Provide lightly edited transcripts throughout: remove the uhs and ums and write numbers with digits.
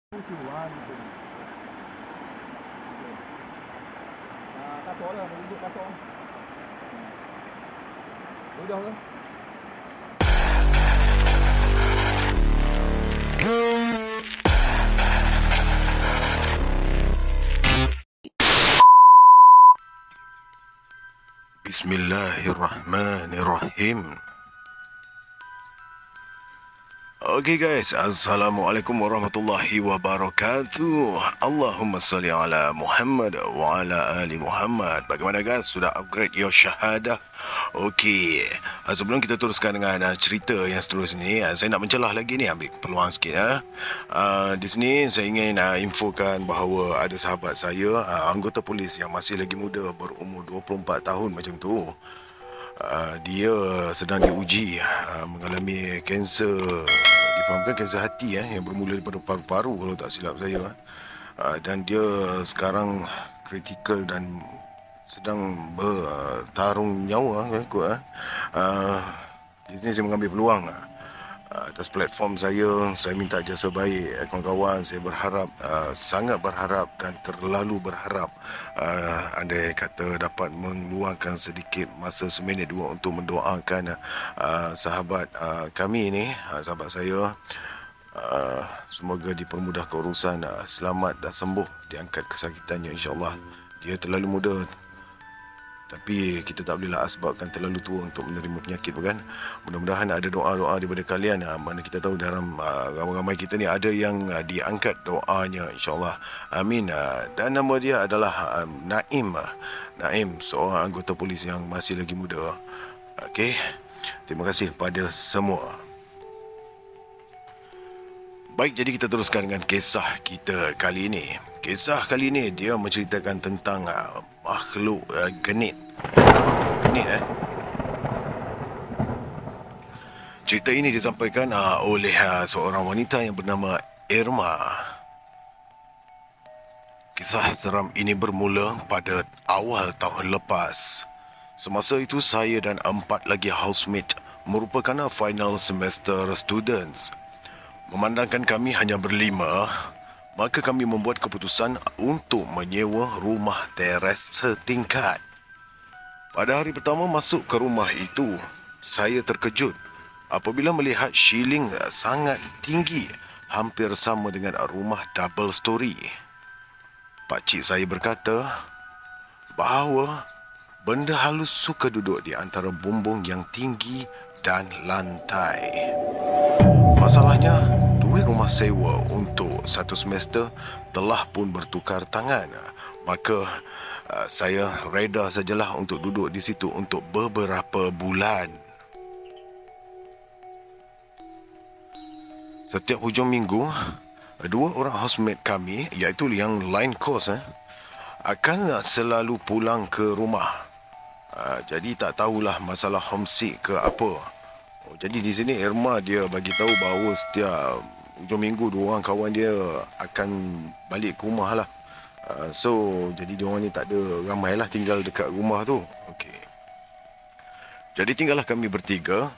Tuan tu. Kasut lah, duduk kasut. Udah ke? Bismillahirrahmanirrahim. Okey guys, Assalamualaikum warahmatullahi wabarakatuh. Allahumma salli ala Muhammad wa ala ali Muhammad. Bagaimana guys? Sudah upgrade your syahadah? Okey, sebelum kita teruskan dengan cerita yang seterusnya, saya nak mencelah lagi ni, ambil peluang sikit. Di sini saya ingin infokan bahawa ada sahabat saya, anggota polis yang masih lagi muda, berumur 24 tahun macam tu. Dia sedang diuji mengalami kanser, difahamkan kanser hati yang bermula daripada paru-paru kalau tak silap saya. Dan dia sekarang kritikal dan sedang bertarung nyawa di sini saya mengambil peluang atas platform saya minta jasa baik kawan-kawan. Saya berharap, sangat berharap dan terlalu berharap andai kata dapat meluangkan sedikit masa seminit dua untuk mendoakan sahabat kami ni, sahabat saya. Semoga dipermudah urusan, selamat dan sembuh, diangkat kesakitannya insyaAllah. Dia terlalu muda, tapi kita tak bolehlah asbabkan terlalu tua untuk menerima penyakit, bukan? Mudah-mudahan ada doa-doa daripada kalian. Mana kita tahu dalam ramai-ramai kita ni ada yang diangkat doanya, insyaAllah. Amin. Dan nama dia adalah Naim. Naim, seorang anggota polis yang masih lagi muda. Okey, terima kasih pada semua. Baik, jadi kita teruskan dengan kisah kita kali ini. Kisah kali ini dia menceritakan tentang makhluk genit. Genit Cerita ini disampaikan oleh seorang wanita yang bernama Irma. Kisah seram ini bermula pada awal tahun lepas. Semasa itu saya dan 4 lagi housemate merupakan final semester students. Memandangkan kami hanya berlima, maka kami membuat keputusan untuk menyewa rumah teres setingkat. Pada hari pertama masuk ke rumah itu, saya terkejut apabila melihat ceiling sangat tinggi, hampir sama dengan rumah double story. Pakcik saya berkata bahawa benda halus suka duduk di antara bumbung yang tinggi dan lantai. Masalahnya, duit rumah sewa untuk 1 semester telah pun bertukar tangan. Maka saya reda sajalah untuk duduk di situ untuk beberapa bulan. Setiap hujung minggu, 2 orang housemate kami, iaitu yang lain kos, akan selalu pulang ke rumah. Jadi tak tahulah masalah homesick ke apa. Jadi di sini Irma dia bagi tahu bahawa setiap hujung minggu 2 orang kawan dia akan balik ke rumah lah. So jadi diorang ni tak ada ramai lah tinggal dekat rumah tu. Okey. Jadi tinggallah kami bertiga,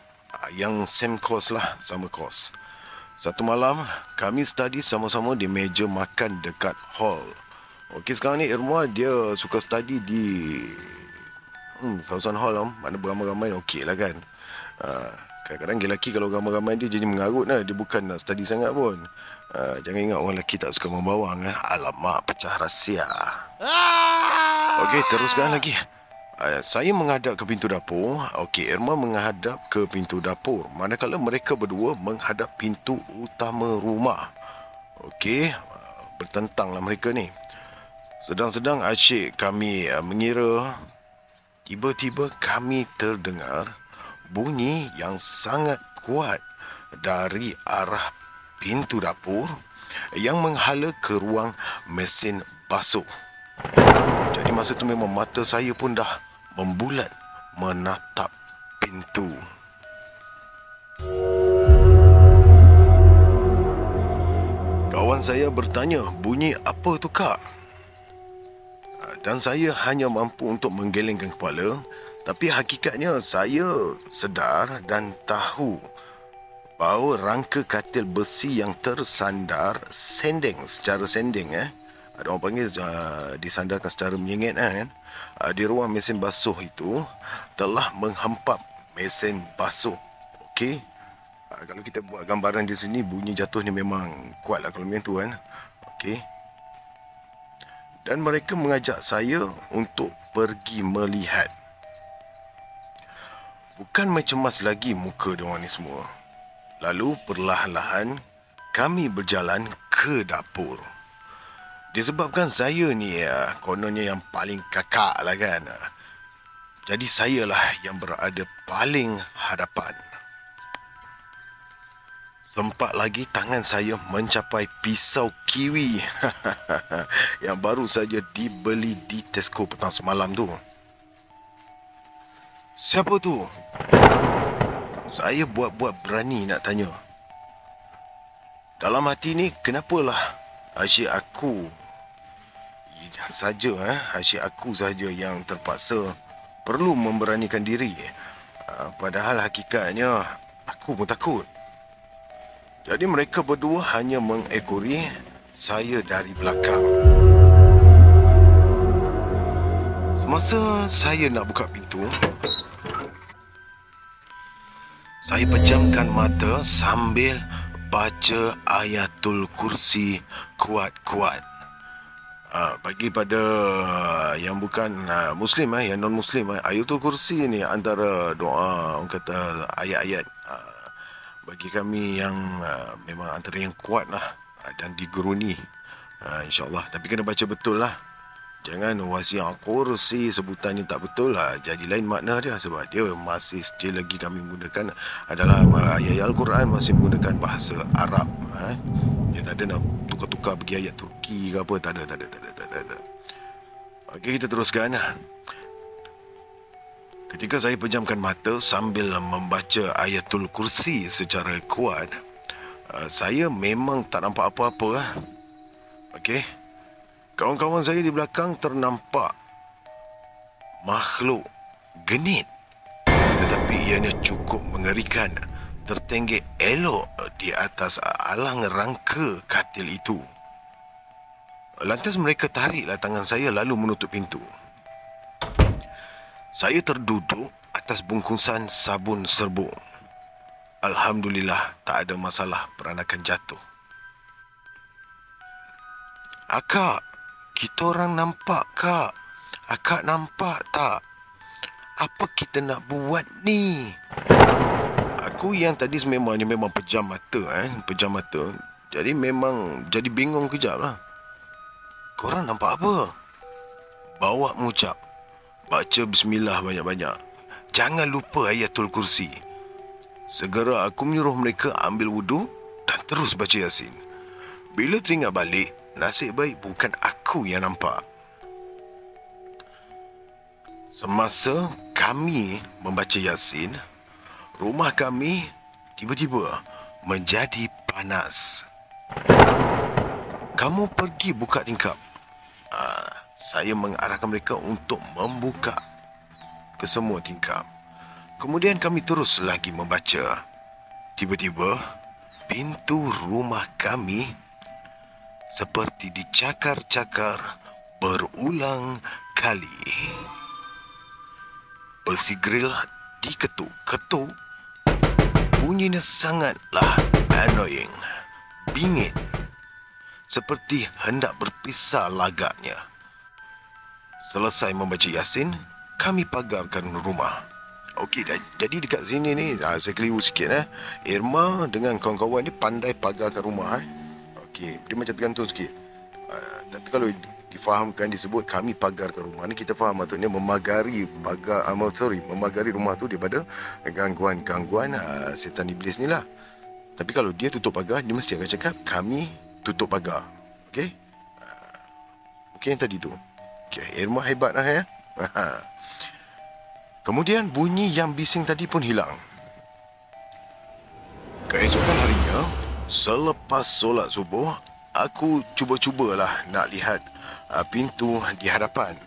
yang same course lah, sama course. Satu malam kami study sama-sama di meja makan dekat hall. Okey, sekarang ni Irma dia suka study di kawasan hall lah. Mana beramai-ramai okey lah kan. Kadang-kadang lelaki kalau ramai-ramai dia jadi mengarut lah. Dia bukan nak study sangat pun. Jangan ingat orang lelaki tak suka membawang. Alamak, pecah rahsia. Okey, teruskan lagi. Saya menghadap ke pintu dapur. Okey, Irma menghadap ke pintu dapur, manakala mereka berdua menghadap pintu utama rumah. Okey, bertentanglah mereka ni. Sedang-sedang asyik kami mengira, tiba-tiba kami terdengar bunyi yang sangat kuat dari arah pintu dapur yang menghala ke ruang mesin basuh. Jadi masa tu memang mata saya pun dah membulat menatap pintu. Kawan saya bertanya, bunyi apa tu kak? Dan saya hanya mampu untuk menggelengkan kepala. Tapi hakikatnya saya sedar dan tahu bahawa rangka katil besi yang tersandar secara sending ada orang panggil disandarkan secara menyengit kan, di ruang mesin basuh itu telah menghempap mesin basuh. Okey. Kalau kita buat gambaran di sini, bunyi jatuh ni memang kuat lah kalau macam tu kan. Okey. Dan mereka mengajak saya untuk pergi melihat. Bukan mencemas lagi muka diorang ni semua. Lalu perlahan-lahan kami berjalan ke dapur. Disebabkan saya ni kononnya yang paling kakak lah kan. Jadi sayalah yang berada paling hadapan. Sempat lagi tangan saya mencapai pisau kiwi yang baru saja dibeli di Tesco petang semalam tu. Siapa tu? Saya buat-buat berani nak tanya. Dalam hati ni, kenapalah asyik aku saja, asyik aku saja yang terpaksa perlu memberanikan diri. Padahal hakikatnya, aku pun takut. Jadi mereka berdua hanya mengekori saya dari belakang. Semasa saya nak buka pintu, saya pejamkan mata sambil baca Ayatul Kursi kuat-kuat. Bagi pada yang bukan Muslim, yang non-Muslim, Ayatul Kursi ni antara doa, orang kata ayat-ayat bagi kami yang memang antara yang kuat lah dan digeruni, insyaAllah. Tapi kena baca betul lah. Jangan wasi'ah kursi sebutannya tak betul lah, jadi lain makna dia. Sebab dia masih still lagi kami menggunakan adalah ayat Al-Quran masih menggunakan bahasa Arab. Dia tak ada nak tukar-tukar bagi ayat Turki ke apa. Tak ada. Okey, kita teruskan. Ketika saya pejamkan mata sambil membaca Ayatul Kursi secara kuat, saya memang tak nampak apa-apa. Okey. Kawan-kawan saya di belakang ternampak makhluk genit, tetapi ianya cukup mengerikan, tertenggek elok di atas alang rangka katil itu. Lantas mereka tariklah tangan saya lalu menutup pintu. Saya terduduk atas bungkusan sabun serbuk. Alhamdulillah tak ada masalah peranakan jatuh. Akak, kita orang nampak, Kak. Akak nampak tak? Apa kita nak buat ni? Aku yang tadi sememangnya memang pejam mata, pejam mata. Jadi memang jadi bingung kejap lah. Korang nampak apa? Bawa mengucap. Baca bismillah banyak-banyak. Jangan lupa Ayatul Kursi. Segera aku menyuruh mereka ambil wudu dan terus baca Yasin. Bila teringat balik, nasib baik bukan aku yang nampak. Semasa kami membaca Yasin, rumah kami tiba-tiba menjadi panas. Kamu pergi buka tingkap. Saya mengarahkan mereka untuk membuka ke semua tingkap. Kemudian kami terus lagi membaca. Tiba-tiba, pintu rumah kami seperti dicakar-cakar berulang kali. Besi grill diketuk-ketuk. Bunyinya sangatlah annoying, bingit, seperti hendak berpisah lagaknya. Selesai membaca Yasin, kami pagarkan rumah. Okey, jadi dekat sini ni, saya keliru sikit. Irma dengan kawan-kawan ni pandai pagarkan rumah. Okey, dia macam tergantung sikit. Tapi kalau difahamkan, disebut kami pagarkan rumah ni, kita faham maksudnya memagari memagari rumah tu daripada gangguan-gangguan setan iblis ni lah. Tapi kalau dia tutup pagar, dia mesti akan cakap kami tutup pagar. Okey? Okey, yang tadi tu. Okey, Irma hebat lah ya. Kemudian bunyi yang bising tadi pun hilang. Keesokan harinya, selepas solat subuh, aku cuba-cubalah nak lihat pintu di hadapan.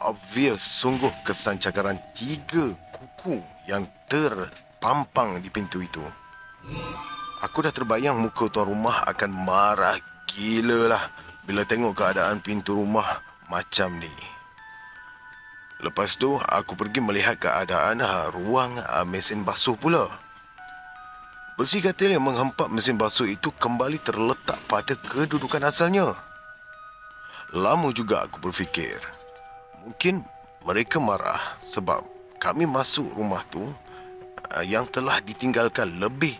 Obvious sungguh kesan cakaran 3 kuku yang terpampang di pintu itu. Aku dah terbayang muka tuan rumah akan marah gila lah bila tengok keadaan pintu rumah macam ni. Lepas tu, aku pergi melihat keadaan ruang mesin basuh pula. Besi katil yang menghempap mesin basuh itu kembali terletak pada kedudukan asalnya. Lama juga aku berfikir, mungkin mereka marah sebab kami masuk rumah tu yang telah ditinggalkan lebih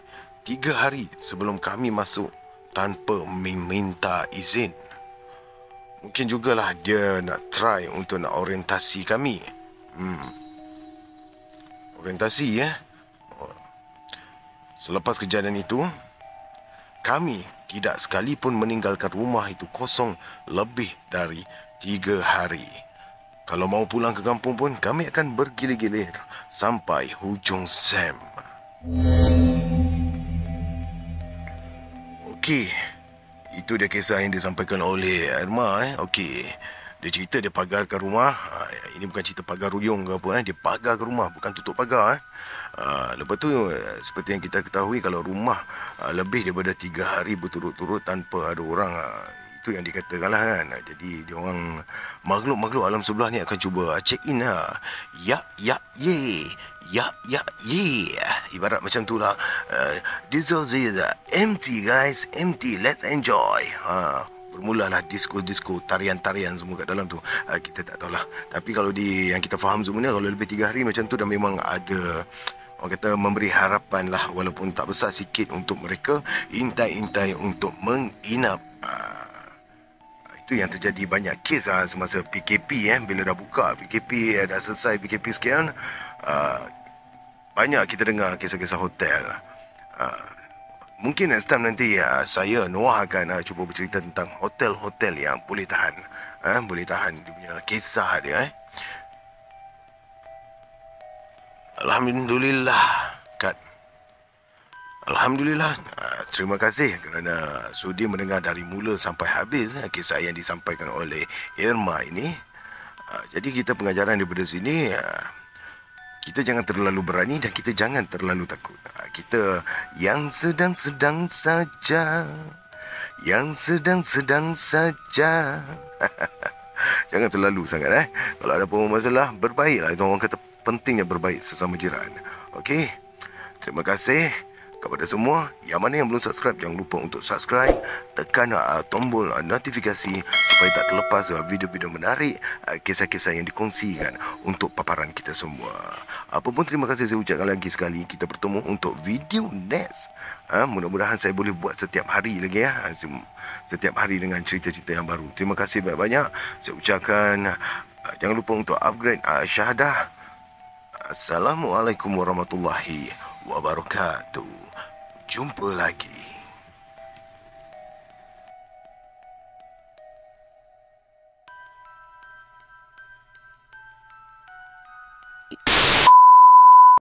3 hari sebelum kami masuk tanpa meminta izin. Mungkin jugalah dia nak try untuk nak orientasi kami. Orientasi Selepas kejadian itu, kami tidak sekalipun meninggalkan rumah itu kosong lebih dari 3 hari. Kalau mau pulang ke kampung pun, kami akan bergilir-gilir sampai hujung Sam. Okey, itu dia kisah yang disampaikan oleh Irma. Okey, dia cerita dia pagarkan rumah. Ini bukan cerita pagar ruyung ke apa. Dia pagarkan rumah, bukan tutup pagar. Lepas tu, seperti yang kita ketahui, kalau rumah lebih daripada 3 hari berturut-turut tanpa ada orang, itu yang dikatakan lah kan. Jadi, diorang makhluk-makhluk alam sebelah ni akan cuba check in lah. Ya, ye. Ibarat macam tu lah. This is empty guys, empty, let's enjoy. Bermulalah disco-disco, tarian-tarian semua kat dalam tu. Kita tak tahulah. Tapi kalau yang kita faham sebenarnya, kalau lebih 3 hari macam tu dah memang ada, orang kata, memberi harapan lah, walaupun tak besar sikit untuk mereka intai-intai untuk menginap. Itu yang terjadi banyak kes semasa PKP. Bila dah buka PKP, dah selesai PKP sekian, banyak kita dengar kisah-kisah hotel. Mungkin next time nanti saya, Noah, akan cuba bercerita tentang hotel-hotel yang boleh tahan. Boleh tahan dia punya kisah dia. Alhamdulillah, Kat. Alhamdulillah. Terima kasih kerana sudi mendengar dari mula sampai habis kisah yang disampaikan oleh Irma ini. Jadi kita pengajaran daripada sini, kita jangan terlalu berani dan kita jangan terlalu takut. Kita yang sedang-sedang saja. Yang sedang-sedang saja. Jangan terlalu sangat. Kalau ada apa masalah, berbaiklah. Orang kata pentingnya berbaik sesama jiran. Okey. Terima kasih kepada semua. Yang mana yang belum subscribe, jangan lupa untuk subscribe. Tekan tombol notifikasi supaya tak terlepas video-video menarik, kisah-kisah yang dikongsikan untuk paparan kita semua. Apapun, terima kasih saya ucapkan lagi sekali. Kita bertemu untuk video next. Mudah-mudahan saya boleh buat setiap hari lagi setiap hari dengan cerita-cerita yang baru. Terima kasih banyak-banyak. Saya ucapkan jangan lupa untuk upgrade syahadah. Assalamualaikum warahmatullahi wabarakatuh. Jumpa lagi.